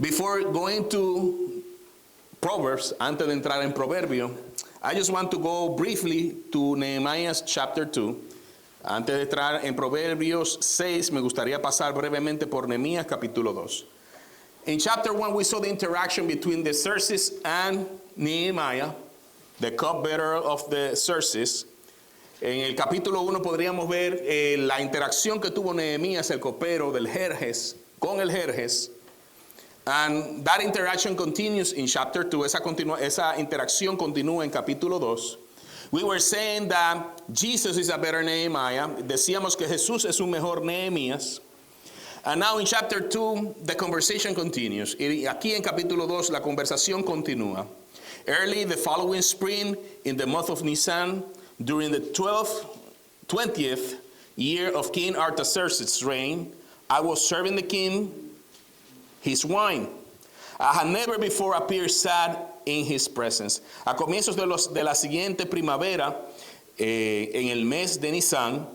Before going to Proverbs, antes de entrar en Proverbio, I just want to go briefly to Nehemiah chapter 2. Antes de entrar en Proverbios 6, me gustaría pasar brevemente por Nehemías capítulo 2. In chapter 1, we saw the interaction between the Xerxes and Nehemiah, the cupbearer of the Xerxes. En el capítulo 1 podríamos ver la interacción que tuvo Nehemías, el copero del Jerjes, con el Jerjes. And that interaction continues in chapter 2. Esa interacción continúa en capítulo 2. We were saying that Jesus is a better Nehemiah. Decíamos que Jesús es un mejor Nehemías. And now in chapter 2, the conversation continues. Y aquí en capítulo 2, la conversación continúa. Early the following spring, in the month of Nisan, during the 20th year of King Artaxerxes' reign, I was serving the king his wine. I had never before appeared sad in his presence. A comienzos de la siguiente primavera, en el mes de Nisan,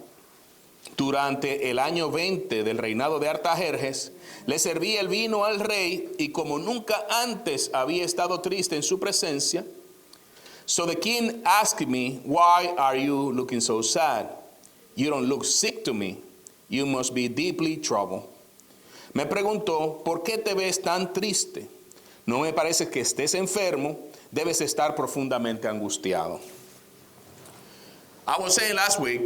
durante el año 20 del reinado de Artajerjes, le serví el vino al rey y como nunca antes había estado triste en su presencia. So the king asked me, "Why are you looking so sad? You don't look sick to me. You must be deeply troubled." Me preguntó, ¿por qué te ves tan triste? No me parece que estés enfermo, debes estar profundamente angustiado. I was saying last week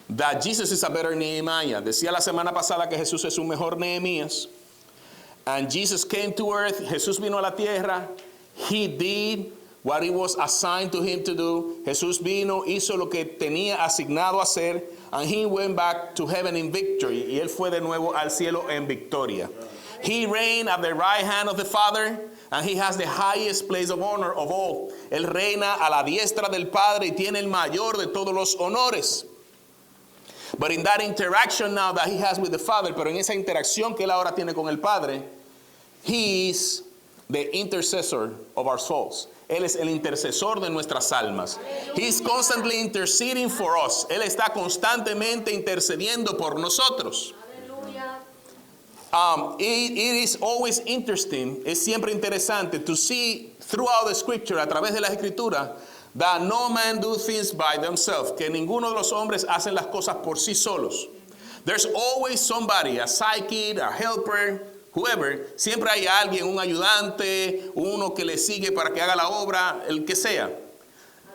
that Jesus is a better Nehemiah. Decía la semana pasada que Jesús es un mejor Nehemías. And Jesus came to earth, Jesús vino a la tierra, he did what it was assigned to him to do. Jesús vino, hizo lo que tenía asignado a hacer, and he went back to heaven in victory. Y él fue de nuevo al cielo en victoria. He reigned at the right hand of the Father, and he has the highest place of honor of all. Él reina a la diestra del Padre y tiene el mayor de todos los honores. But in that interaction now that he has with the Father, pero en esa interacción que él ahora tiene con el Padre, he is the intercessor of our souls. Él es el intercesor de nuestras almas. He is constantly interceding for us. Él está constantemente intercediendo por nosotros. It is always interesting, es siempre interesante to see throughout the scripture, a través de la escritura, that no man do things by themselves, que ninguno de los hombres hacen las cosas por sí solos. There's always somebody, a psychic, a helper, whoever, siempre hay alguien, un ayudante, uno que le sigue para que haga la obra, el que sea.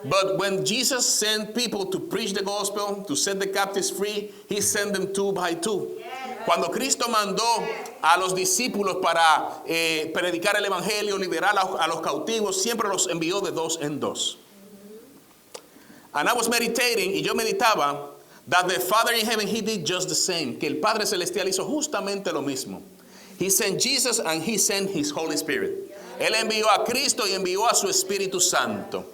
But when Jesus sent people to preach the gospel, to set the captives free, he sent them 2 by 2. Cuando Cristo mandó a los discípulos para predicar el evangelio, liberar a los cautivos, siempre los envió de 2 en 2. And I was meditating, y yo meditaba, that the Father in heaven, he did just the same, que el Padre Celestial hizo justamente lo mismo. He sent Jesus and he sent his Holy Spirit. Él envió a Cristo y envió a su Espíritu Santo.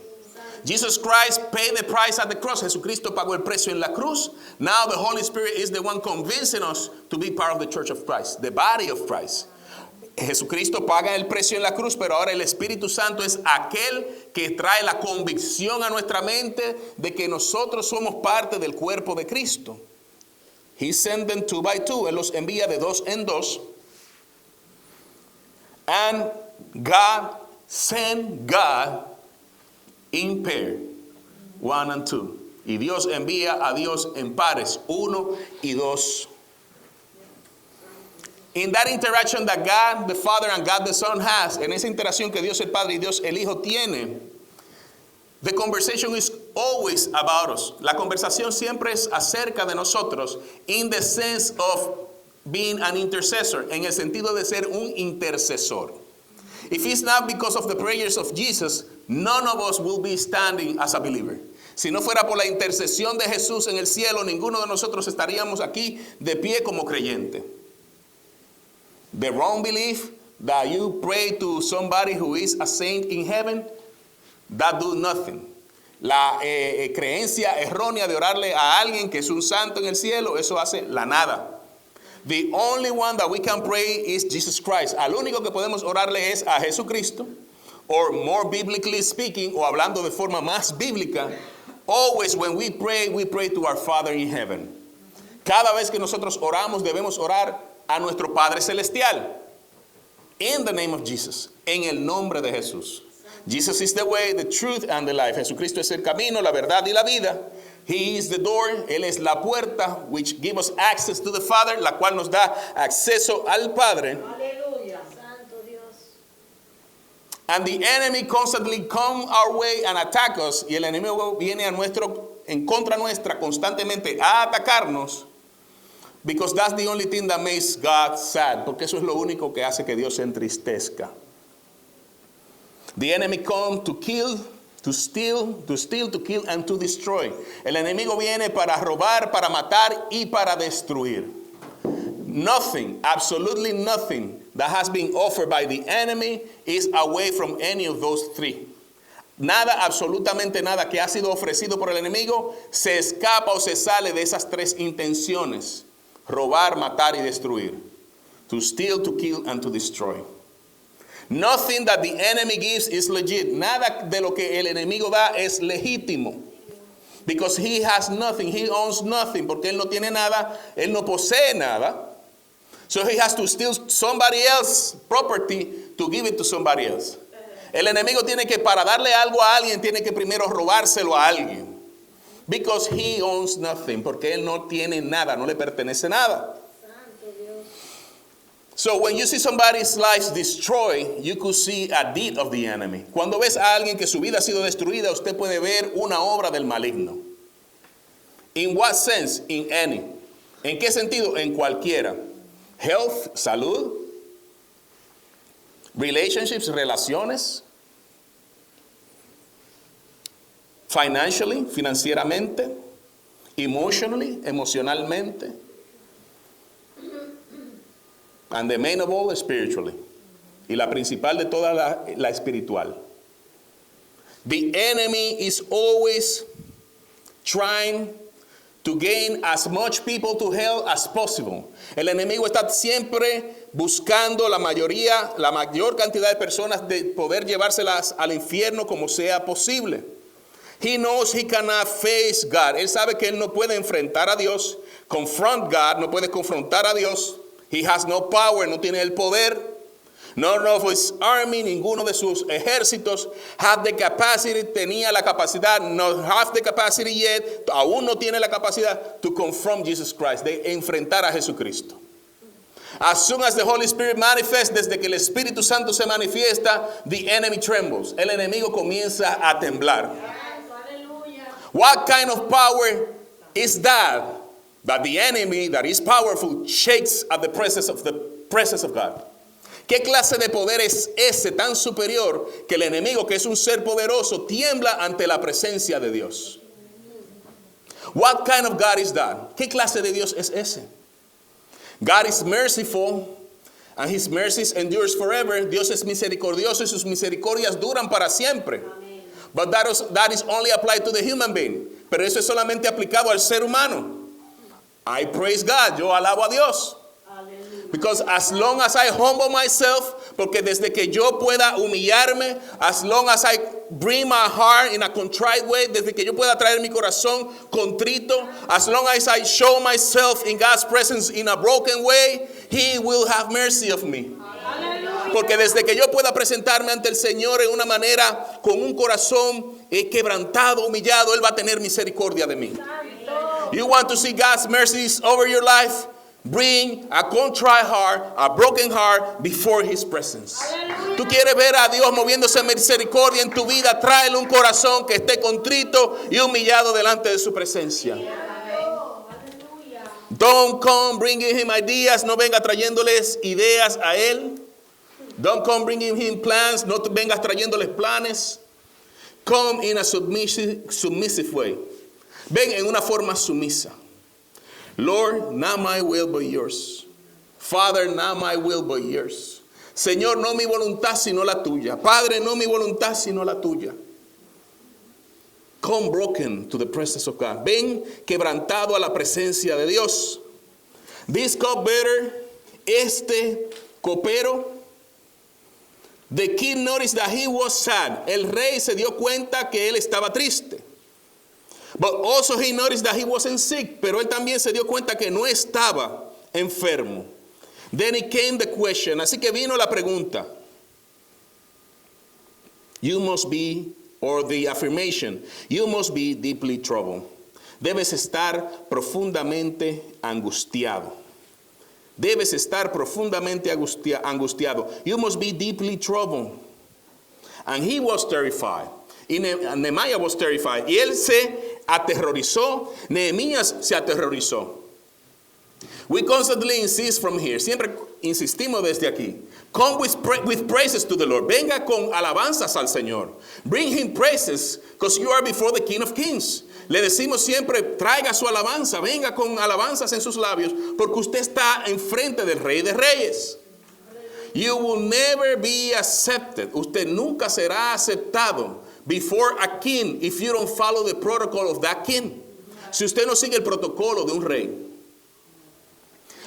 Jesus Christ paid the price at the cross. Jesucristo pagó el precio en la cruz. Now the Holy Spirit is the one convincing us to be part of the church of Christ, the body of Christ. Jesucristo paga el precio en la cruz, pero ahora el Espíritu Santo es aquel que trae la convicción a nuestra mente de que nosotros somos parte del cuerpo de Cristo. He sent them 2 by 2. Él los envía de 2 en 2. And God sent God in pair, 1 and 2. Y Dios envía a Dios en pares, 1 y 2. In that interaction that God the Father and God the Son has, en esa interacción que Dios el Padre y Dios el Hijo tienen, the conversation is always about us. La conversación siempre es acerca de nosotros, in the sense of being an intercessor, en el sentido de ser un intercesor. If it's not because of the prayers of Jesus, none of us will be standing as a believer. Si no fuera por la intercesión de Jesús en el cielo, ninguno de nosotros estaríamos aquí de pie como creyente. The wrong belief that you pray to somebody who is a saint in heaven, that do nothing. La creencia errónea de orarle a alguien que es un santo en el cielo, eso hace la nada. The only one that we can pray is Jesus Christ. Al único que podemos orarle es a Jesucristo. Or more biblically speaking, o hablando de forma más bíblica, always when we pray to our Father in heaven. Cada vez que nosotros oramos, debemos orar a nuestro Padre Celestial. In the name of Jesus. En el nombre de Jesús. Jesus is the way, the truth, and the life. Jesucristo es el camino, la verdad y la vida. He is the door. Él es la puerta, which gives us access to the Father, la cual nos da acceso al Padre. Aleluya. Santo Dios. And the enemy constantly come our way and attack us. Y el enemigo viene en contra nuestra constantemente a atacarnos. Because that's the only thing that makes God sad. Porque eso es lo único que hace que Dios se entristezca. The enemy come to kill, to steal, to kill, and to destroy. El enemigo viene para robar, para matar y para destruir. Nothing, absolutely nothing that has been offered by the enemy is away from any of those three. Nada, absolutamente nada que ha sido ofrecido por el enemigo se escapa o se sale de esas tres intenciones. Robar, matar y destruir. To steal, to kill, and to destroy. Nothing that the enemy gives is legit. Nada de lo que el enemigo da es legítimo. Because he has nothing, he owns nothing. Porque él no tiene nada, él no posee nada. So he has to steal somebody else's property to give it to somebody else. El enemigo tiene que, para darle algo a alguien, tiene que primero robárselo a alguien. Because he owns nothing. Porque él no tiene nada, no le pertenece nada. So when you see somebody's life destroyed, you could see a deed of the enemy. Cuando ves a alguien que su vida ha sido destruida, usted puede ver una obra del maligno. In what sense? In any. ¿En qué sentido? En cualquiera. Health, salud. Relationships, relaciones. Financially, financieramente. Emotionally, emocionalmente. And the main of all, spiritually. Y la principal de toda la espiritual. The enemy is always trying to gain as much people to hell as possible. El enemigo está siempre buscando la mayor cantidad de personas de poder llevárselas al infierno como sea posible. He knows he cannot face God. Él sabe que él no puede enfrentar a Dios, confront God, no puede confrontar a Dios. He has no power, no tiene el poder. None of his army, ninguno de sus ejércitos have the capacity, tenía la capacidad, no have the capacity yet, aún no tiene la capacidad to confront Jesus Christ, de enfrentar a Jesucristo. As soon as the Holy Spirit manifests, desde que el Espíritu Santo se manifiesta, the enemy trembles. El enemigo comienza a temblar. What kind of power is that? That the enemy that is powerful shakes at the presence of God. ¿Qué clase de poder es ese tan superior que el enemigo, que es un ser poderoso, tiembla ante la presencia de Dios? What kind of God is that? ¿Qué clase de Dios es ese? God is merciful and his mercies endures forever. Dios es misericordioso y sus misericordias duran para siempre. But that is only applied to the human being. Pero eso es solamente aplicado al ser humano. I praise God, yo alabo a Dios. Because as long as I humble myself, porque desde que yo pueda humillarme, as long as I bring my heart in a contrite way, desde que yo pueda traer mi corazón contrito, as long as I show myself in God's presence in a broken way, He will have mercy of me. Porque desde que yo pueda presentarme ante el Señor en una manera, con un corazón quebrantado, humillado, Él va a tener misericordia de mí. You want to see God's mercies over your life? Bring a contrite heart, a broken heart before His presence. Tú quieres ver a Dios moviéndose en misericordia en tu vida, tráele un corazón que esté contrito y humillado delante de su presencia. Don't come bringing Him ideas, no venga trayéndoles ideas a Él. Don't come bringing Him plans, no vengas trayéndoles planes. Come in a submissive way. Ven en una forma sumisa. Lord, not my will but yours. Father, not my will but yours. Señor, no mi voluntad sino la tuya. Padre, no mi voluntad sino la tuya. Come broken to the presence of God. Ven quebrantado a la presencia de Dios. This cupbearer, este copero, the king noticed that he was sad. El rey se dio cuenta que él estaba triste. But also he noticed that he wasn't sick. Pero él también se dio cuenta que no estaba enfermo. Then it came the question. Así que vino la pregunta. You must be, or the affirmation, you must be deeply troubled. Debes estar profundamente angustiado. Debes estar profundamente angustiado. You must be deeply troubled. And he was terrified. Y Nehemiah was terrified. Y él se aterrorizó. Nehemías se aterrorizó. We constantly insist from here. Siempre insistimos desde aquí. Come with praises to the Lord. Venga con alabanzas al Señor. Bring him praises because you are before the King of Kings. Le decimos siempre, traiga su alabanza, venga con alabanzas en sus labios, porque usted está enfrente del Rey de Reyes. You will never be accepted. Usted nunca será aceptado before a king if you don't follow the protocol of that king. Si usted no sigue el protocolo de un rey.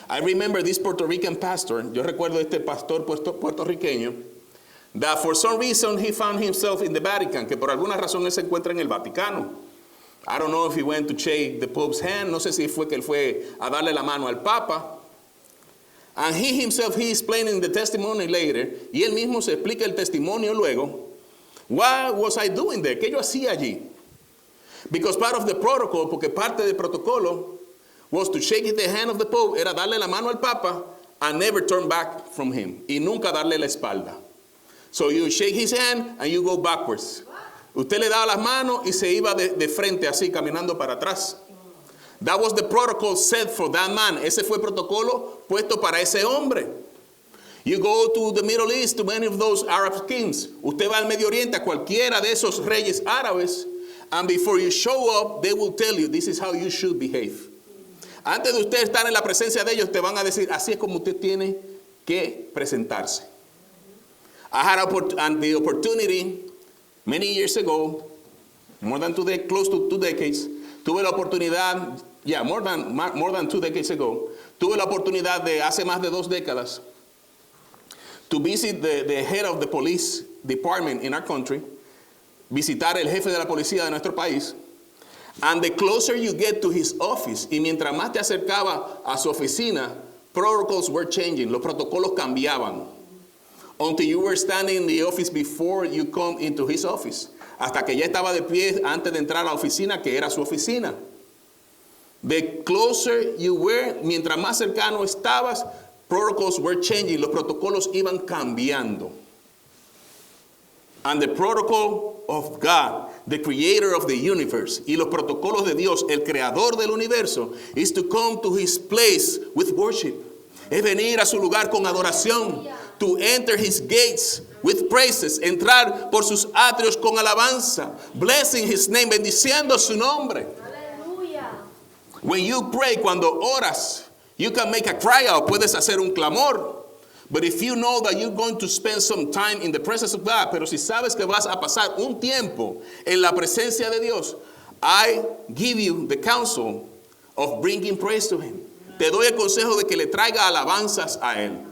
I remember this Puerto Rican pastor, yo recuerdo este pastor puertorriqueño, that for some reason he found himself in the Vatican, que por alguna razón él se encuentra en el Vaticano. I don't know if he went to shake the Pope's hand, no sé si fue que él fue a darle la mano al Papa. And he himself, he explaining the testimony later, y él mismo se explica el testimonio luego. What was I doing there? ¿Qué yo hacía allí? Because part of the protocol, porque parte del protocolo was to shake the hand of the Pope, era darle la mano al Papa and never turn back from him, y nunca darle la espalda. So you shake his hand and you go backwards. Usted le daba las manos y se iba de frente así, caminando para atrás. That was the protocol set for that man. Ese fue el protocolo puesto para ese hombre. You go to the Middle East, to many of those Arab kings. Usted va al Medio Oriente, a cualquiera de esos reyes árabes, and before you show up, they will tell you, this is how you should behave. Antes de usted estar en la presencia de ellos, te van a decir, así es como usted tiene que presentarse. I had the opportunity many years ago, close to 2 decades, tuve la oportunidad, more than 2 decades ago, tuve la oportunidad de hace más de 2 décadas to visit the head of the police department in our country, visitar el jefe de la policía de nuestro país. And the closer you get to his office, y mientras más te acercaba a su oficina, protocols were changing, los protocolos cambiaban. Until you were standing in the office before you come into his office. Hasta que ya estaba de pie antes de entrar a la oficina, que era su oficina. The closer you were, mientras más cercano estabas, protocols were changing, los protocolos iban cambiando. And the protocol of God, the creator of the universe, y los protocolos de Dios, el creador del universo, is to come to his place with worship. Es venir a su lugar con adoración. To enter his gates with praises. Entrar por sus atrios con alabanza. Blessing his name, bendiciendo su nombre. Aleluya. When you pray, cuando oras, you can make a cry out. Puedes hacer un clamor. But if you know that you're going to spend some time in the presence of God, pero si sabes que vas a pasar un tiempo en la presencia de Dios, I give you the counsel of bringing praise to him. Te doy el consejo de que le traiga alabanzas a él.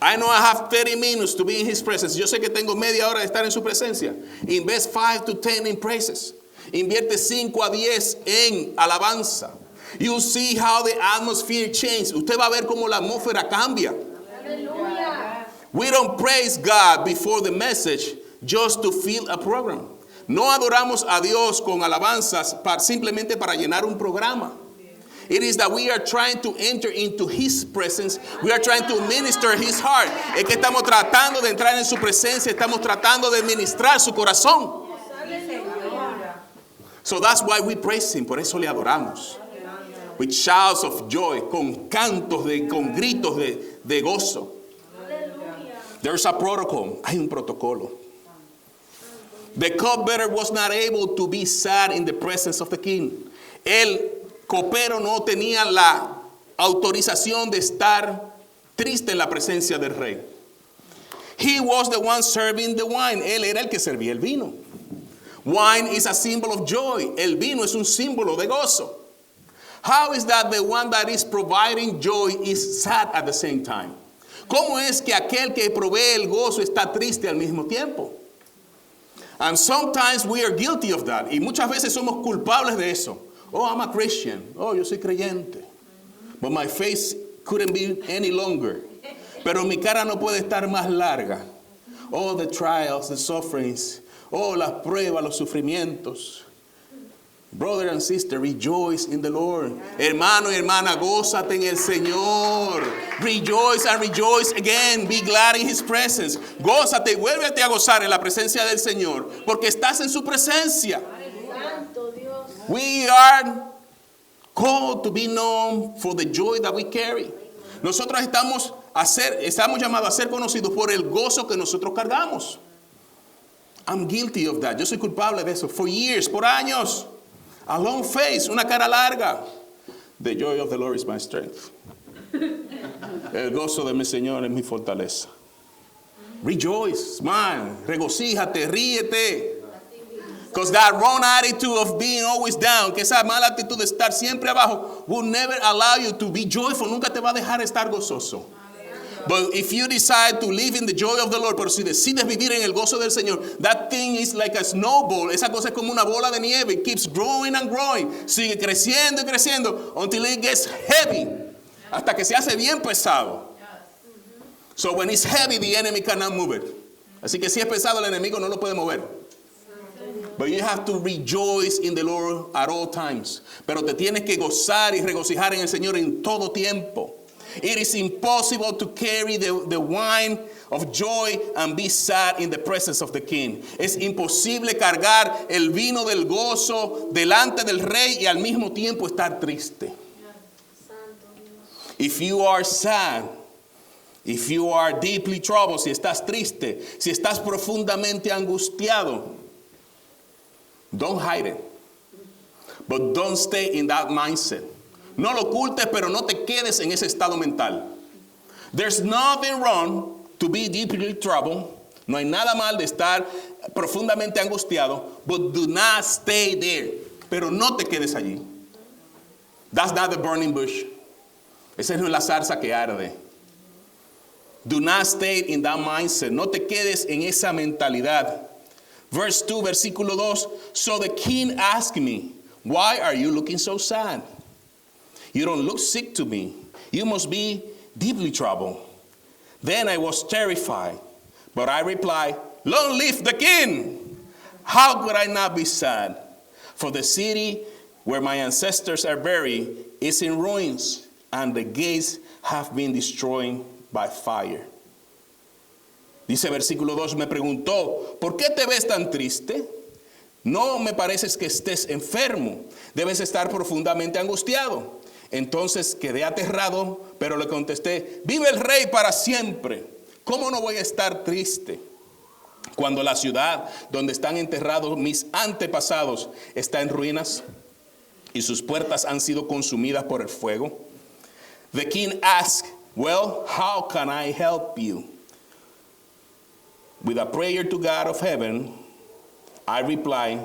I know I have 30 minutes to be in his presence. Yo sé que tengo media hora de estar en su presencia. Invest 5 to 10 in praises. Invierte 5 a 10 en alabanza. You see how the atmosphere changes. Usted va a ver cómo la atmósfera cambia. Aleluya. We don't praise God before the message just to fill a program. No adoramos a Dios con alabanzas simplemente para llenar un programa. It is that we are trying to enter into his presence. We are trying to minister his heart. Es que estamos tratando de entrar en su presencia. Estamos tratando de ministrar su corazón. So that's why we praise him. Por eso le adoramos. With shouts of joy. Con cantos, con gritos de gozo. There's a protocol. Hay un protocolo. The cupbearer was not able to be sad in the presence of the king. El copero no tenía la autorización de estar triste en la presencia del rey. He was the one serving the wine. Él era el que servía el vino. Wine is a symbol of joy. El vino es un símbolo de gozo. How is that the one that is providing joy is sad at the same time? ¿Cómo es que aquel que provee el gozo está triste al mismo tiempo? And sometimes we are guilty of that. Y muchas veces somos culpables de eso. Oh, I'm a Christian. Oh, yo soy creyente. But my faith couldn't be any longer Pero mi cara no puede estar más larga. Oh, the trials, the sufferings. Oh, las pruebas, los sufrimientos. Brother and sister, rejoice in the Lord. Hermano y hermana, gózate en el Señor. Rejoice and rejoice again. Be glad in His presence. Gózate y vuélvete a gozar en la presencia del Señor, porque estás en su presencia. Santo Dios. We are called to be known for the joy that we carry. Nosotros estamos llamados a ser conocidos por el gozo que nosotros cargamos. I'm guilty of that. Yo soy culpable de eso. For years, por años. A long face, una cara larga. The joy of the Lord is my strength. El gozo de mi Señor es mi fortaleza. Rejoice, smile, regocíjate, ríete. Because that wrong attitude of being always down, que esa mala actitud de estar siempre abajo, will never allow you to be joyful. Nunca te va a dejar estar gozoso. But if you decide to live in the joy of the Lord, pero si decides vivir en el gozo del Señor, that thing is like a snowball. Esa cosa es como una bola de nieve. It keeps growing and growing. Sigue creciendo y creciendo until it gets heavy. Hasta que se hace bien pesado. So when it's heavy, the enemy cannot move it. Así que si es pesado, el enemigo no lo puede mover. But you have to rejoice in the Lord at all times. Pero te tienes que gozar y regocijar en el Señor en todo tiempo. It is impossible to carry the wine of joy and be sad in the presence of the king. Es imposible cargar el vino del gozo delante del rey y al mismo tiempo estar triste. If you are sad, if you are deeply troubled, si estás triste, si estás profundamente angustiado, don't hide it. But don't stay in that mindset. No lo ocultes, pero no te quedes en ese estado mental. There's nothing wrong to be deeply troubled. No hay nada mal de estar profundamente angustiado, but do not stay there. Pero no te quedes allí. That's not the burning bush. Esa no es la zarza que arde. Do not stay in that mindset. No te quedes en esa mentalidad. Verse 2, versículo 2. So the king asked me, why are you looking so sad? You don't look sick to me. You must be deeply troubled. Then I was terrified. But I replied, long live the king. How could I not be sad? For the city where my ancestors are buried is in ruins, and the gates have been destroyed by fire. Dice versículo 2, me preguntó, ¿por qué te ves tan triste? No me pareces que estés enfermo. Debes estar profundamente angustiado. Entonces quedé aterrado, pero le contesté, vive el rey para siempre. ¿Cómo no voy a estar triste cuando la ciudad donde están enterrados mis antepasados está en ruinas y sus puertas han sido consumidas por el fuego? The king asked, well, how can I help you? With a prayer to God of heaven, I replied,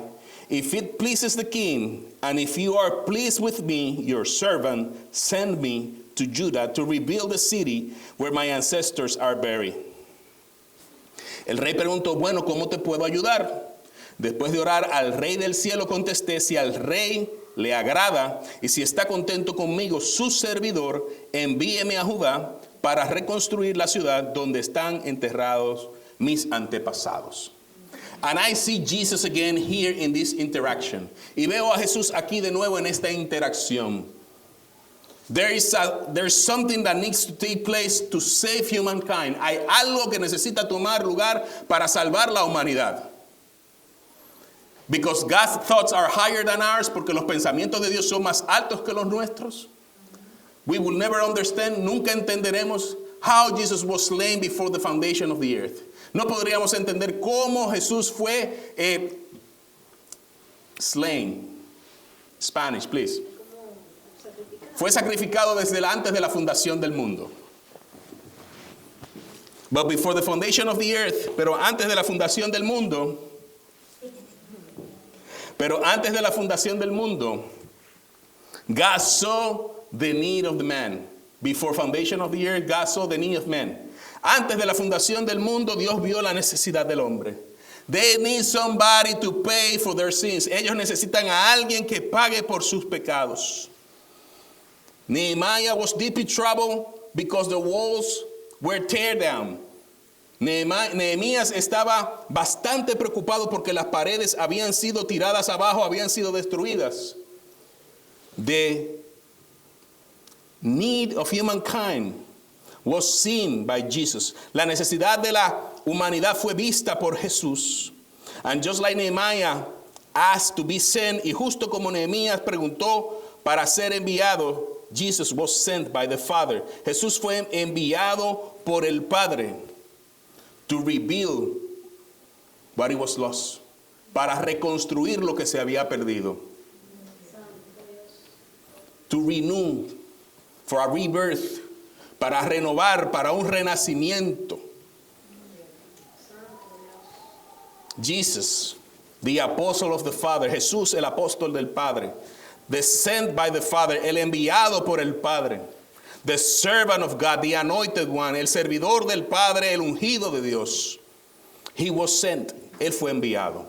if it pleases the king, and if you are pleased with me, your servant, send me to Judah to rebuild the city where my ancestors are buried. El rey preguntó, bueno, ¿cómo te puedo ayudar? Después de orar al rey del cielo contesté, si al rey le agrada y si está contento conmigo, su servidor, envíeme a Judá para reconstruir la ciudad donde están enterrados mis antepasados. And I see Jesus again here in this interaction. Y veo a Jesús aquí de nuevo en esta interacción. There's something that needs to take place to save humankind. Hay algo que necesita tomar lugar para salvar la humanidad. Because God's thoughts are higher than ours, porque los pensamientos de Dios son más altos que los nuestros. We will never understand, nunca entenderemos how Jesus was slain before the foundation of the earth. No podríamos entender cómo Jesús fue slain. Spanish, please. Fue sacrificado desde antes de la fundación del mundo. But before the foundation of the earth, pero antes de la fundación del mundo, God saw the need of the man. Before foundation of the earth, God saw the need of man. Antes de la fundación del mundo, Dios vio la necesidad del hombre. They need somebody to pay for their sins. Ellos necesitan a alguien que pague por sus pecados. Nehemiah was deep in trouble because the walls were tear down. Nehemías estaba bastante preocupado porque las paredes habían sido tiradas abajo, habían sido destruidas. The need of humankind was seen by Jesus. La necesidad de la humanidad fue vista por Jesús. And just like Nehemiah asked to be sent, y justo como Nehemías preguntó para ser enviado, Jesus was sent by the Father. Jesús fue enviado por el Padre to rebuild what it was lost, para reconstruir lo que se había perdido. To renew, for a rebirth, para renovar, para un renacimiento. Jesus, the apostle of the Father, Jesús el apóstol del Padre, the sent by the Father, el enviado por el Padre, the servant of God, the anointed one, el servidor del Padre, el ungido de Dios. He was sent, él fue enviado.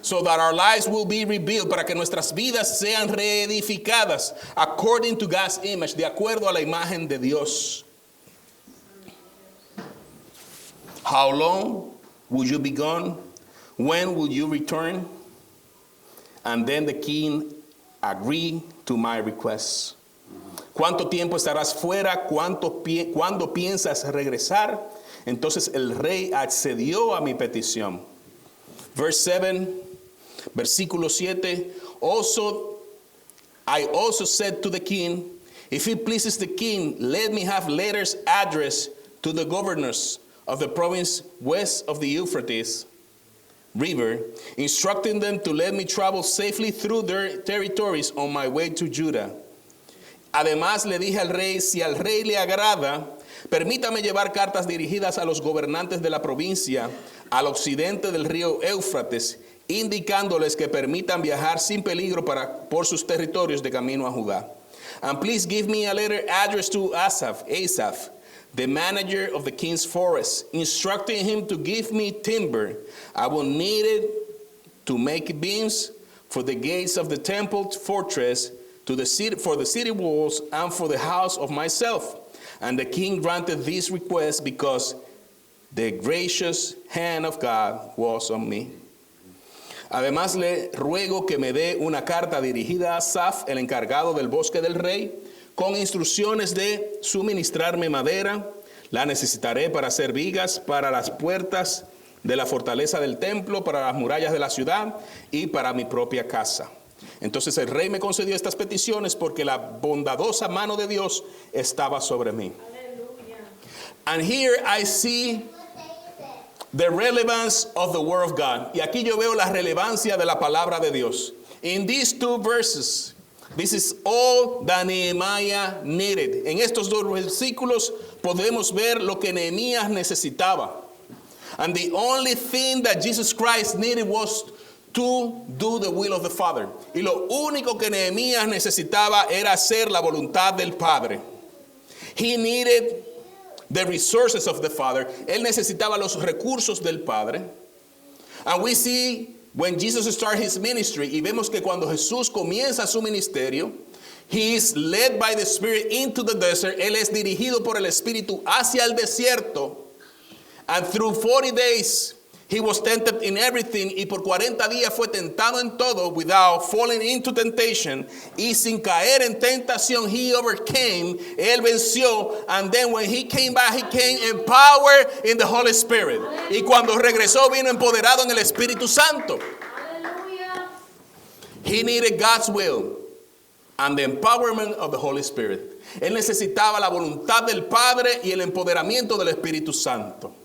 So that our lives will be rebuilt, para que nuestras vidas sean reedificadas according to God's image, de acuerdo a la imagen de Dios. How long will you be gone? When will you return? And then the king agreed to my request. ¿Cuánto tiempo estarás fuera? ¿Cuándo piensas regresar? Entonces el rey accedió a mi petición. Verse 7, versículo 7. I also said to the king, if it pleases the king, let me have letters addressed to the governors of the province west of the Euphrates River, instructing them to let me travel safely through their territories on my way to Judah. Además le dije al rey, si al rey le agrada, permítame llevar cartas dirigidas a los gobernantes de la provincia al occidente del río Éufrates, indicándoles que permitan viajar sin peligro por sus territorios de camino a Judá. And please give me a letter addressed to Asaph, the manager of the king's forest, instructing him to give me timber. I will need it to make beams for the gates of the temple fortress, for the city walls, and for the house of myself. And the king granted this request because the gracious hand of God was on me. Además le ruego que me dé una carta dirigida a Asaph, el encargado del bosque del rey, con instrucciones de suministrarme madera. La necesitaré para hacer vigas para las puertas de la fortaleza del templo, para las murallas de la ciudad y para mi propia casa. Entonces el rey me concedió estas peticiones porque la bondadosa mano de Dios estaba sobre mí. And here I see the relevance of the word of God. Y aquí yo veo la relevancia de la palabra de Dios. In these two verses, this is all that Nehemiah needed. En estos dos versículos podemos ver lo que Nehemías necesitaba. And the only thing that Jesus Christ needed was to do the will of the Father. Y lo único que Nehemías necesitaba era hacer la voluntad del Padre. He needed the resources of the Father. Él necesitaba los recursos del Padre. And we see when Jesus started his ministry, y vemos que cuando Jesús comienza su ministerio, he is led by the Spirit into the desert. Él es dirigido por el Espíritu hacia el desierto. And through 40 days, he was tempted in everything, y por 40 días fue tentado en todo without falling into temptation, y sin caer en tentación, he overcame, él venció, and then when he came back, he came empowered in the Holy Spirit. Y cuando regresó, vino empoderado en el Espíritu Santo. He needed God's will and the empowerment of the Holy Spirit. Él necesitaba la voluntad del Padre y el empoderamiento del Espíritu Santo.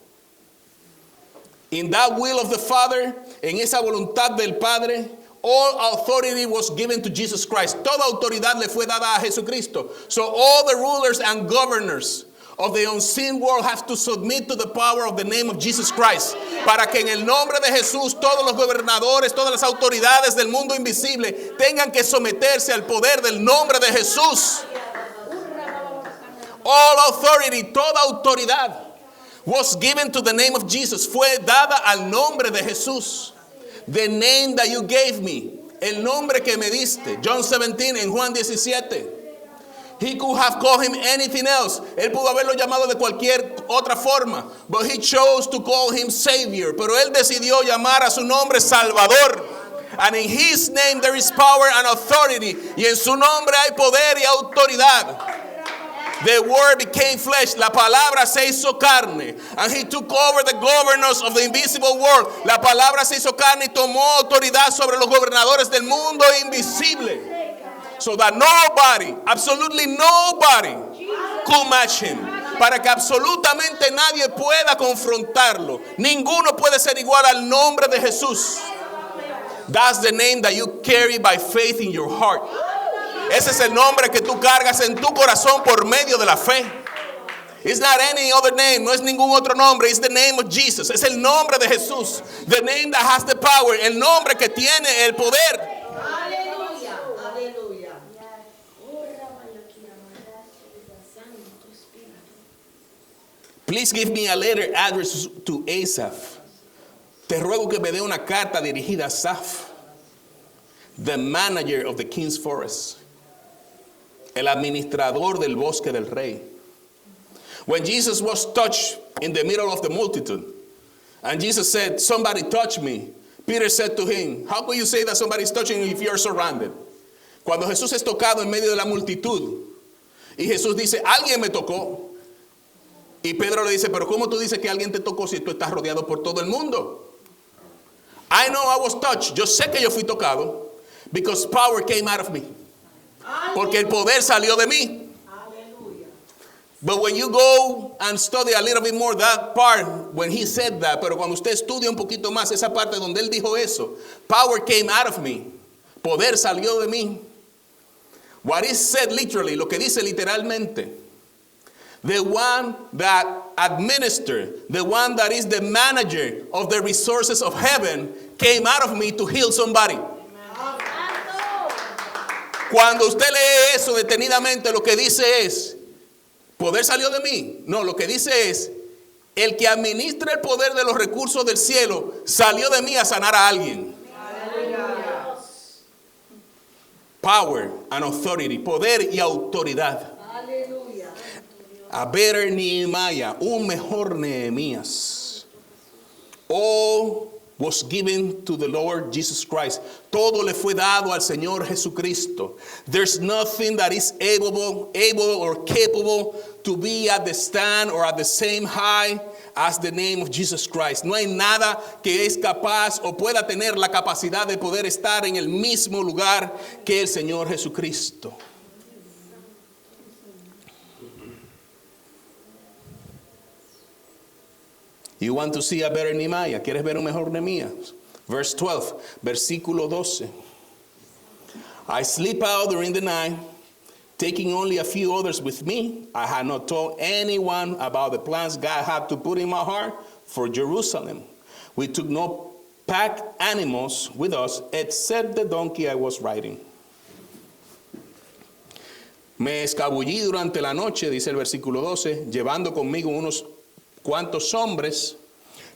In that will of the Father, en esa voluntad del Padre, all authority was given to Jesus Christ. Toda autoridad le fue dada a Jesucristo. So all the rulers and governors of the unseen world have to submit to the power of the name of Jesus Christ. Para que en el nombre de Jesús todos los gobernadores, todas las autoridades del mundo invisible tengan que someterse al poder del nombre de Jesús. All authority, toda autoridad, was given to the name of Jesus. Fue dada al nombre de Jesús. The name that you gave me. El nombre que me diste. John 17, en Juan 17. He could have called him anything else. Él pudo haberlo llamado de cualquier otra forma. But he chose to call him Savior. Pero él decidió llamar a su nombre Salvador. And in his name there is power and authority. Y en su nombre hay poder y autoridad. The word became flesh. La palabra se hizo carne. And he took over the governors of the invisible world. La palabra se hizo carne y tomó autoridad sobre los gobernadores del mundo invisible. So that nobody, absolutely nobody could match him. Para que absolutamente nadie pueda confrontarlo. Ninguno puede ser igual al nombre de Jesús. That's the name that you carry by faith in your heart. Ese es el nombre que tú cargas en tu corazón por medio de la fe. It's not any other name. No es ningún otro nombre. It's the name of Jesus. Es el nombre de Jesús. The name that has the power. El nombre que tiene el poder. Please give me a letter addressed to Asaph. Te ruego que me dé una carta dirigida a Asaph, the manager of the king's forest, el administrador del bosque del rey. When Jesus was touched in the middle of the multitude, and Jesus said, somebody touched me, Peter said to him, how can you say that somebody is touching you if you are surrounded? Cuando Jesús es tocado en medio de la multitud, y Jesús dice, alguien me tocó. Y Pedro le dice, pero ¿cómo tú dices que alguien te tocó si tú estás rodeado por todo el mundo? I know I was touched. Yo sé que yo fui tocado. Because power came out of me. Porque el poder salió de mí. But when you go and study a little bit more that part, when he said that, pero cuando usted estudia un poquito más esa parte donde él dijo eso, power came out of me. Poder salió de mí. What is said literally, lo que dice literalmente. The one that administered, the one that is the manager of the resources of heaven came out of me to heal somebody. Cuando usted lee eso detenidamente, lo que dice es, poder salió de mí. No, lo que dice es, el que administra el poder de los recursos del cielo salió de mí a sanar a alguien. Power and authority, poder y autoridad. A better Nehemiah, un mejor Nehemías. All was given to the Lord Jesus Christ. Todo le fue dado al Señor Jesucristo. There's nothing that is able or capable to be at the stand or at the same high as the name of Jesus Christ. No hay nada que es capaz o pueda tener la capacidad de poder estar en el mismo lugar que el Señor Jesucristo. You want to see a better Nehemiah? ¿Quieres ver un mejor Nehemías? Verse 12, versículo 12. I sleep out during the night, taking only a few others with me. I had not told anyone about the plans God had to put in my heart for Jerusalem. We took no pack animals with us except the donkey I was riding. Me escabullí durante la noche, dice el versículo 12, llevando conmigo unos cuantos hombres.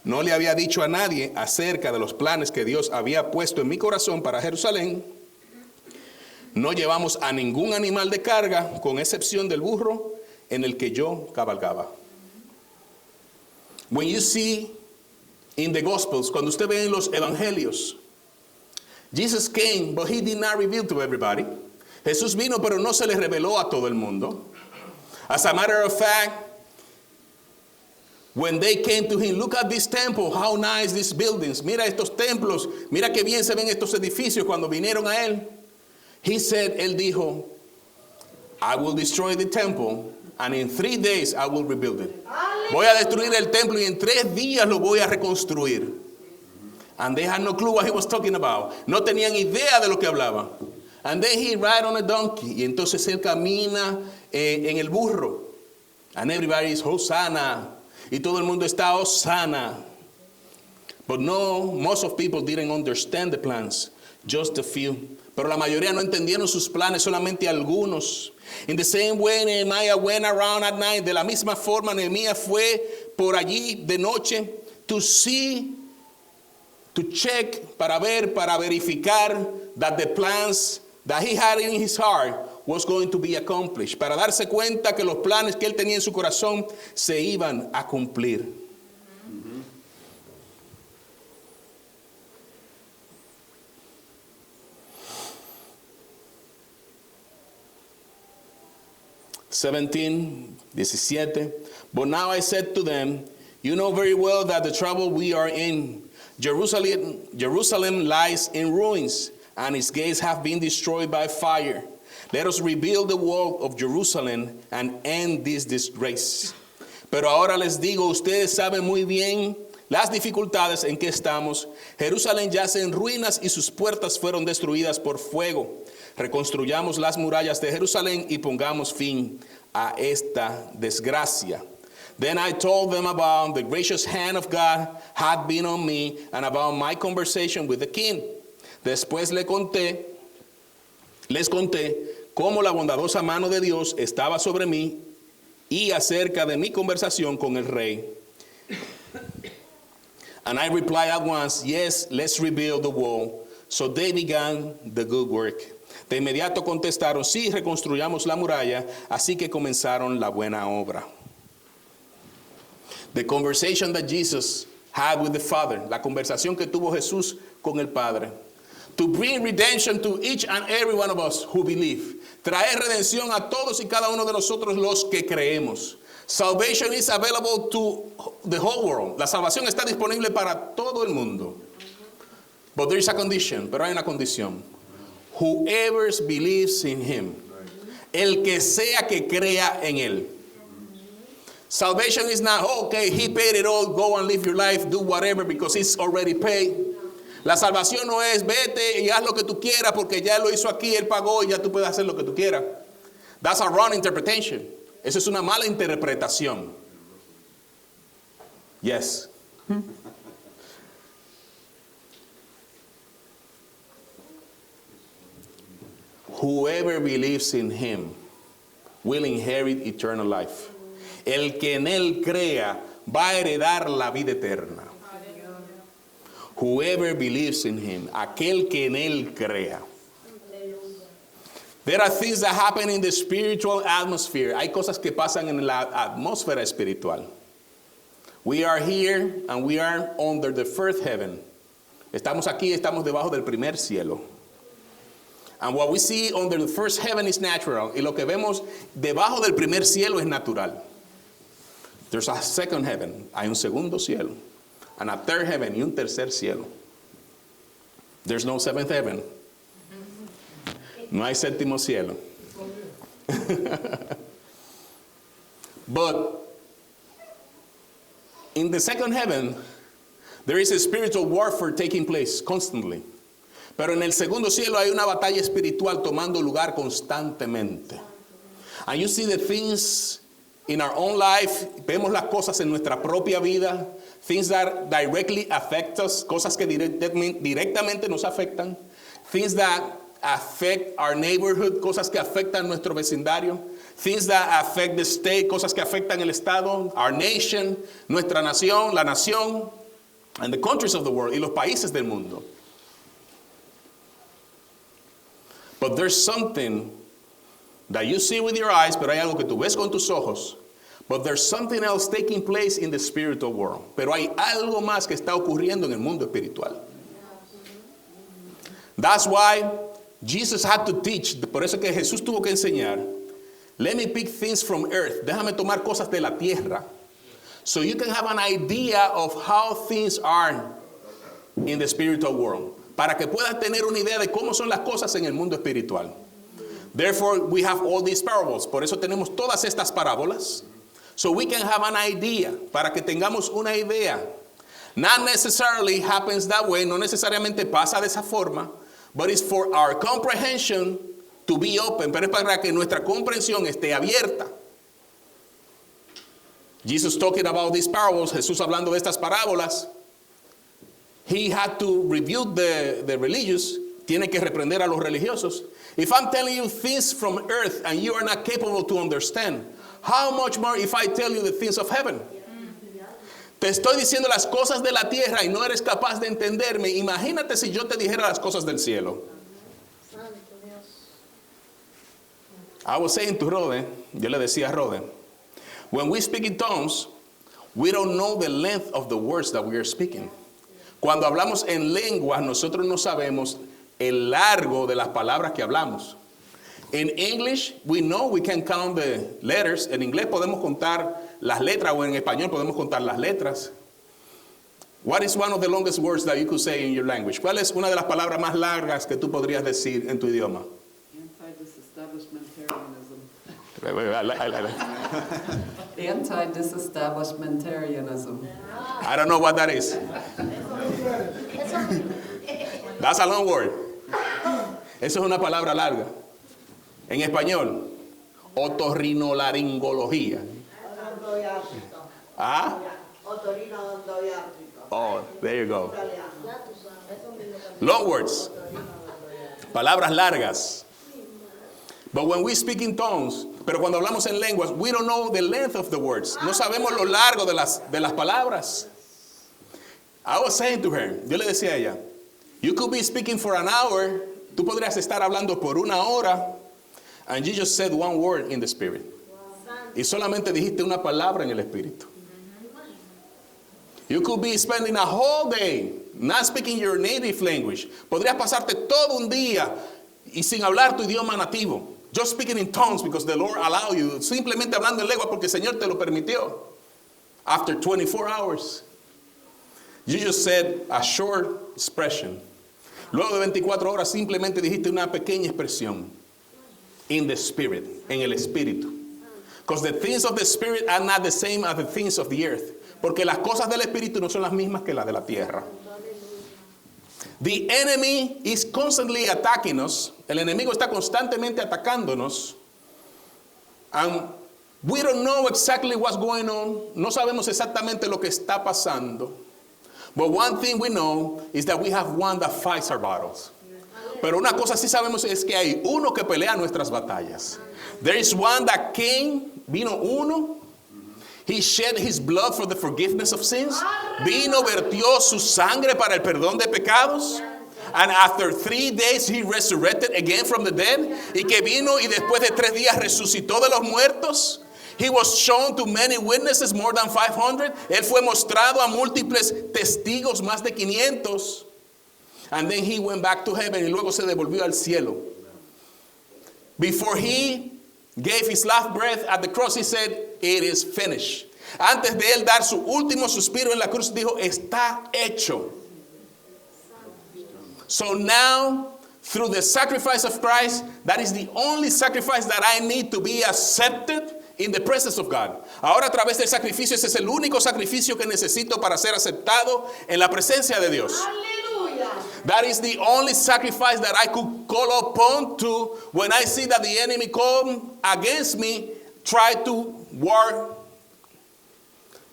No le había dicho a nadie acerca de los planes que Dios había puesto en mi corazón para Jerusalén. No llevamos a ningún animal de carga, con excepción del burro en el que yo cabalgaba. When you see in the Gospels, cuando usted ve en los Evangelios, Jesus came, but he did not reveal to everybody. Jesús vino, pero no se le reveló a todo el mundo. As a matter of fact, when they came to him, look at this temple, how nice these buildings. Mira estos templos, mira qué bien se ven estos edificios. Cuando vinieron a él, he said, él dijo, I will destroy the temple and in 3 days I will rebuild it. Voy a destruir el templo y en 3 días lo voy a reconstruir. And they had no clue what he was talking about. No tenían idea de lo que hablaba. And then he ride on a donkey. Y entonces él camina en el burro. And everybody is Hosanna. Y todo el mundo está Hosanna. But no, most of people didn't understand the plans. Just a few. Pero la mayoría no entendieron sus planes, solamente algunos. In the same way, Nehemiah went around at night. De la misma forma, Nehemías fue por allí de noche to see, to check, para ver, para verificar that the plans that he had in his heart was going to be accomplished. Para darse cuenta que los planes que él tenía en su corazón se iban a cumplir. Mm-hmm. 17, but now I said to them, you know very well that the trouble we are in, Jerusalem lies in ruins, and its gates have been destroyed by fire. Let us rebuild the wall of Jerusalem and end this disgrace. Pero ahora les digo, ustedes saben muy bien las dificultades en que estamos. Jerusalén yace en ruinas y sus puertas fueron destruidas por fuego. Reconstruyamos las murallas de Jerusalén y pongamos fin a esta desgracia. Then I told them about the gracious hand of God had been on me and about my conversation with the king. Después les conté cómo la bondadosa mano de Dios estaba sobre mí y acerca de mi conversación con el rey. And I replied at once, yes, let's rebuild the wall. So they began the good work. De inmediato contestaron, sí, reconstruyamos la muralla, así que comenzaron la buena obra. The conversation that Jesus had with the Father, la conversación que tuvo Jesús con el Padre. To bring redemption to each and every one of us who believe. Traer redención a todos y cada uno de nosotros los que creemos. Salvation is available to the whole world. La salvación está disponible para todo el mundo. But there is a condition, pero hay una condición. Whoever believes in him. El que sea que crea en él. Salvation is not, okay, he paid it all, go and live your life, do whatever because it's already paid. La salvación no es vete y haz lo que tú quieras porque ya lo hizo aquí, él pagó y ya tú puedes hacer lo que tú quieras. That's a wrong interpretation. Eso es una mala interpretación. Yes. Whoever believes in him will inherit eternal life. El que en él crea va a heredar la vida eterna. Whoever believes in him, aquel que en él crea. There are things that happen in the spiritual atmosphere. Hay cosas que pasan en la atmósfera espiritual. We are here and we are under the first heaven. Estamos aquí, estamos debajo del primer cielo. And what we see under the first heaven is natural. Y lo que vemos debajo del primer cielo es natural. There's a second heaven. Hay un segundo cielo. And a third heaven y un tercer cielo. There's no seventh heaven. No hay séptimo cielo. But in the second heaven, there is a spiritual warfare taking place constantly. Pero en el segundo cielo hay una batalla espiritual tomando lugar constantemente. And you see the things in our own life, vemos las cosas en nuestra propia vida, things that directly affect us, cosas que directamente nos afectan, things that affect our neighborhood, cosas que afectan nuestro vecindario, things that affect the state, cosas que afectan el estado, our nation, nuestra nación, la nación, and the countries of the world, y los países del mundo. But there's something that you see with your eyes, pero hay algo que tú ves con tus ojos. But there's something else taking place in the spiritual world. Pero hay algo más que está ocurriendo en el mundo espiritual. That's why Jesus had to teach. Por eso que Jesús tuvo que enseñar. Let me pick things from earth. Déjame tomar cosas de la tierra. So you can have an idea of how things are in the spiritual world. Para que puedas tener una idea de cómo son las cosas en el mundo espiritual. Therefore, we have all these parables. Por eso tenemos todas estas parábolas. So we can have an idea. Para que tengamos una idea. Not necessarily happens that way. No necesariamente pasa de esa forma. But it's for our comprehension to be open. Pero es para que nuestra comprensión esté abierta. Jesus talking about these parables. Jesús hablando de estas parábolas. He had to rebuke the religious. Tiene que reprender a los religiosos. If I'm telling you things from earth and you are not capable to understand, how much more if I tell you the things of heaven? Te estoy diciendo las cosas de la tierra y no eres capaz de entenderme. Imagínate si yo te dijera las cosas del cielo. I was saying to Rode, yo le decía a Rode, when we speak in tongues, we don't know the length of the words that we are speaking. Cuando hablamos en lenguas, nosotros no sabemos el largo de las palabras que hablamos. In English, we know we can count the letters. En inglés podemos contar las letras, o en español podemos contar las letras. What is one of the longest words that you could say in your language? ¿Cuál es una de las palabras más largas que tú podrías decir en tu idioma? Anti-disestablishmentarianism. I don't know what that is. That's a long word. Eso es una palabra larga. En español, otorrinolaringología. Ah? Oh, there you go. Long words. Palabras largas. But when we speak in tongues, pero cuando hablamos en lenguas, we don't know the length of the words. No sabemos lo largo de las palabras. I was saying to her, yo le decía a ella, you could be speaking for an hour, tú podrías estar hablando por una hora, and you just said one word in the spirit. Y solamente dijiste una palabra en el espíritu. You could be spending a whole day not speaking your native language. Podrías pasarte todo un día y sin hablar tu idioma nativo. Just speaking in tongues because the Lord allowed you. Simplemente hablando en lengua porque el Señor te lo permitió. After 24 hours, you just said a short expression. Luego de 24 horas simplemente dijiste una pequeña expresión. In the spirit, en el espíritu. Because the things of the spirit are not the same as the things of the earth. Porque las cosas del espíritu no son las mismas que las de la tierra. The enemy is constantly attacking us. El enemigo está constantemente atacándonos. And we don't know exactly what's going on. No sabemos exactamente lo que está pasando. But one thing we know is that we have one that fights our battles. Pero una cosa sí sabemos es que hay uno que pelea nuestras batallas. There is one that came, vino uno. He shed his blood for the forgiveness of sins. Vino, vertió su sangre para el perdón de pecados. And after 3 days he resurrected again from the dead. Y que vino y después de 3 días resucitó de los muertos. He was shown to many witnesses, more than 500. Él fue mostrado a múltiples testigos, más de 500. And then he went back to heaven. Y luego se devolvió al cielo. Before he gave his last breath at the cross, he said, it is finished. Antes de él dar su último suspiro en la cruz, dijo, está hecho. So now, through the sacrifice of Christ, that is the only sacrifice that I need to be accepted in the presence of God. Ahora a través del sacrificio, ese es el único sacrificio que necesito para ser aceptado en la presencia de Dios. That is the only sacrifice that I could call upon to when I see that the enemy come against me, try to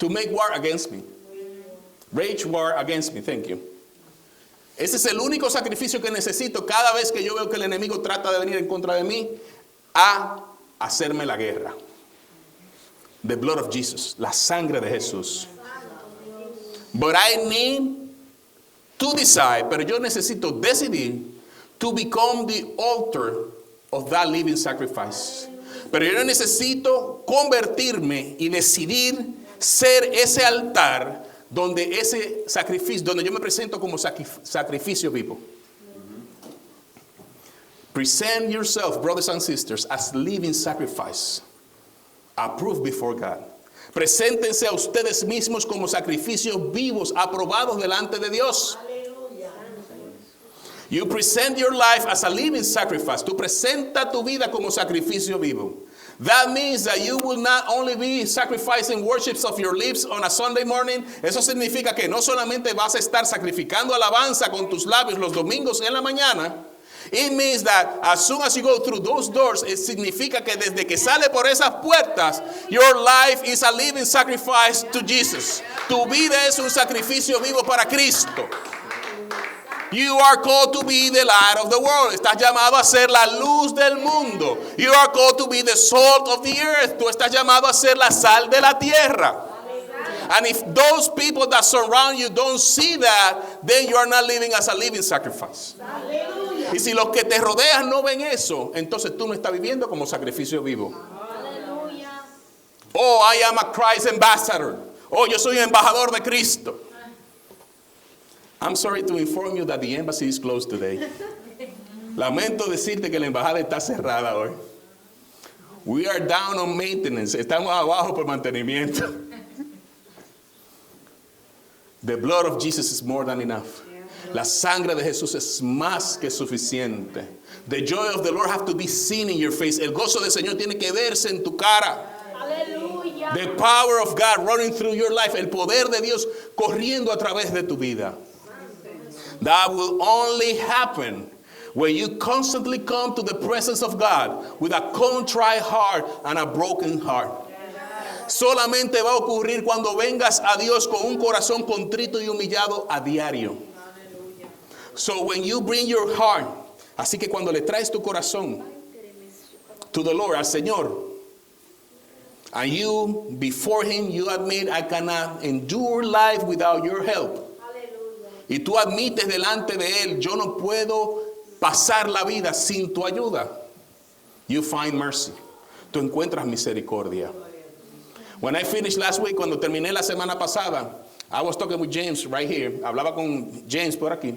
make war against me. Rage war against me, thank you. Ese es el único sacrificio que necesito cada vez que yo veo que el enemigo trata de venir en contra de mí a hacerme la guerra. The blood of Jesus, la sangre de Jesús. But I need to decide, pero yo necesito decidir to become the altar of that living sacrifice. Pero yo necesito convertirme y decidir ser ese altar donde ese sacrificio, donde yo me presento como sacrificio vivo. Present yourself, brothers and sisters, as living sacrifice, approved before God. Preséntense a ustedes mismos como sacrificios vivos, aprobados delante de Dios. You present your life as a living sacrifice. Tú presenta tu vida como sacrificio vivo. That means that you will not only be sacrificing worships of your lips on a Sunday morning. Eso significa que no solamente vas a estar sacrificando alabanza con tus labios los domingos en la mañana. It means that as soon as you go through those doors, it significa que desde que sale por esas puertas, your life is a living sacrifice to Jesus. Tu vida es un sacrificio vivo para Cristo. You are called to be the light of the world. Estás llamado a ser la luz del mundo. You are called to be the salt of the earth. Tú estás llamado a ser la sal de la tierra. And if those people that surround you don't see that, then you are not living as a living sacrifice. Y si los que te rodean no ven eso, entonces tú no estás viviendo como sacrificio vivo. Aleluya. Oh, I am a Christ ambassador. Oh, yo soy un embajador de Cristo. I'm sorry to inform you that the embassy is closed today. Lamento decirte que la embajada está cerrada hoy. We are down on maintenance. Estamos abajo por mantenimiento. The blood of Jesus is more than enough. La sangre de Jesús es más que suficiente. The joy of the Lord have to be seen in your face. El gozo del Señor tiene que verse en tu cara. Aleluya. The power of God running through your life. El poder de Dios corriendo a través de tu vida. That will only happen when you constantly come to the presence of God with a contrite heart and a broken heart. Solamente va a ocurrir cuando vengas a Dios con un corazón contrito y humillado a diario. So when you bring your heart, así que cuando le traes tu corazón to the Lord, al Señor, and you before Him, you admit, I cannot endure life without your help. Y tú admites delante de Él, yo no puedo pasar la vida sin tu ayuda. You find mercy. Tú encuentras misericordia. When I finished last week, cuando terminé la semana pasada, I was talking with James right here. Hablaba con James por aquí.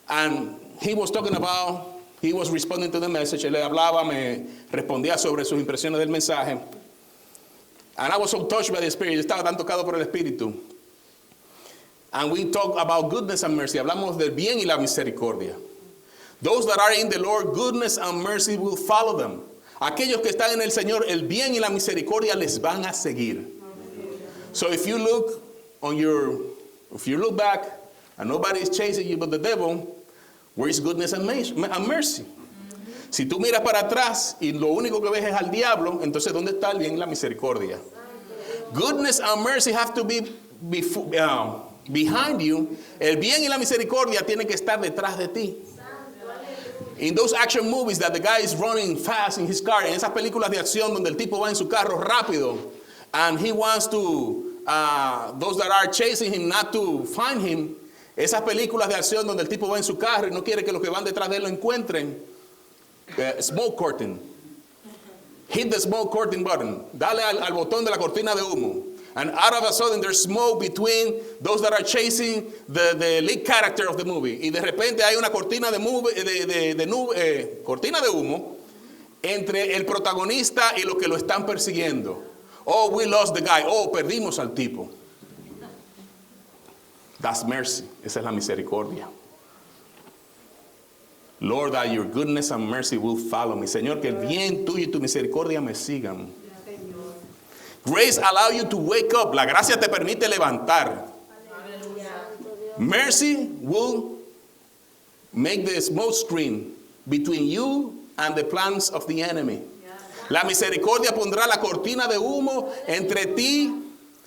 And he was talking about, he was responding to the message. Él le hablaba, me respondía sobre sus impresiones del mensaje. And I was so touched by the Spirit. Estaba tan tocado por el Espíritu. And we talk about goodness and mercy. Hablamos del bien y la misericordia. Those that are in the Lord, goodness and mercy will follow them. Aquellos que están en el Señor, el bien y la misericordia les van a seguir. So if you look back and nobody is chasing you but the devil, where is goodness and mercy? Si tú miras para atrás y lo único que ves es al diablo, entonces ¿dónde está el bien y la misericordia? Goodness and mercy have to be behind you. El bien y la misericordia tienen que estar detrás de ti. In those action movies that the guy is running fast in his car, en esas películas de acción donde el tipo va en su carro rápido, and he wants to, those that are chasing him not to find him, esas películas de acción donde el tipo va en su carro y no quiere que los que van detrás de él lo encuentren, smoke curtain. Hit the smoke curtain button. Dale al botón de la cortina de humo. And out of a sudden there's smoke between those that are chasing the lead character of the movie. Y de repente hay una cortina cortina de humo entre el protagonista y los que lo están persiguiendo. Oh, we lost the guy. Oh, perdimos al tipo. That's mercy. Esa es la misericordia. Lord, that your goodness and mercy will follow me. Señor, que el bien tuyo y tu misericordia me sigan. Grace allow you to wake up. La gracia te permite levantar. Mercy will make the smoke screen between you and the plans of the enemy. La misericordia pondrá la cortina de humo entre ti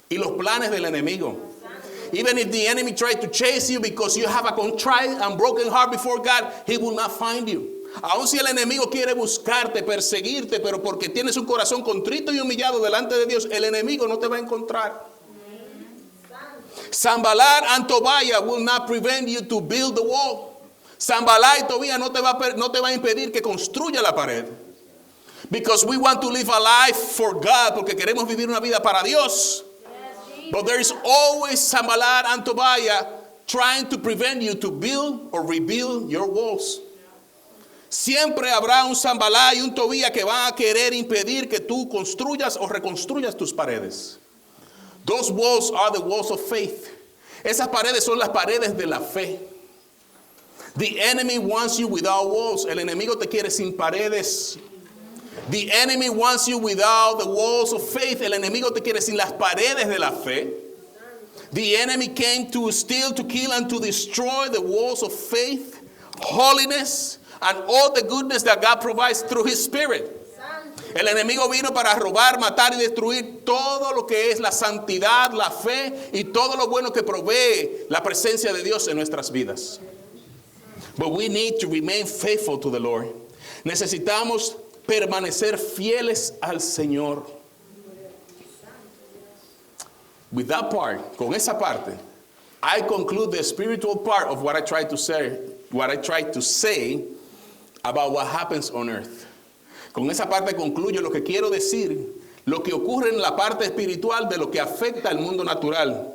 y los planes del enemigo. Even if the enemy tries to chase you because you have a contrite and broken heart before God, he will not find you. Aun si el enemigo quiere buscarte, perseguirte, pero porque tienes un corazón contrito y humillado delante de Dios, el enemigo no te va a encontrar. Sanballat and Tobiah will not prevent you to build the wall. Sanballat y Tobiah no te va a impedir que construya la pared. Because we want to live a life for God, porque queremos vivir una vida para Dios. But there is always Sanballat and Tobiah trying to prevent you to build or rebuild your walls. Siempre habrá un Sanballat y un Tobías que van a querer impedir que tú construyas o reconstruyas tus paredes. Those walls are the walls of faith. Esas paredes son las paredes de la fe. The enemy wants you without walls. El enemigo te quiere sin paredes. The enemy wants you without the walls of faith. El enemigo te quiere sin las paredes de la fe. The enemy came to steal, to kill, and to destroy the walls of faith, holiness, and all the goodness that God provides through His Spirit. El enemigo vino para robar, matar y destruir todo lo que es la santidad, la fe y todo lo bueno que provee la presencia de Dios en nuestras vidas. But we need to remain faithful to the Lord. Necesitamos permanecer fieles al Señor. With that part, con esa parte, I conclude the spiritual part of what I tried to say about what happens on earth. Con esa parte concluyo lo que quiero decir, lo que ocurre en la parte espiritual de lo que afecta al mundo natural.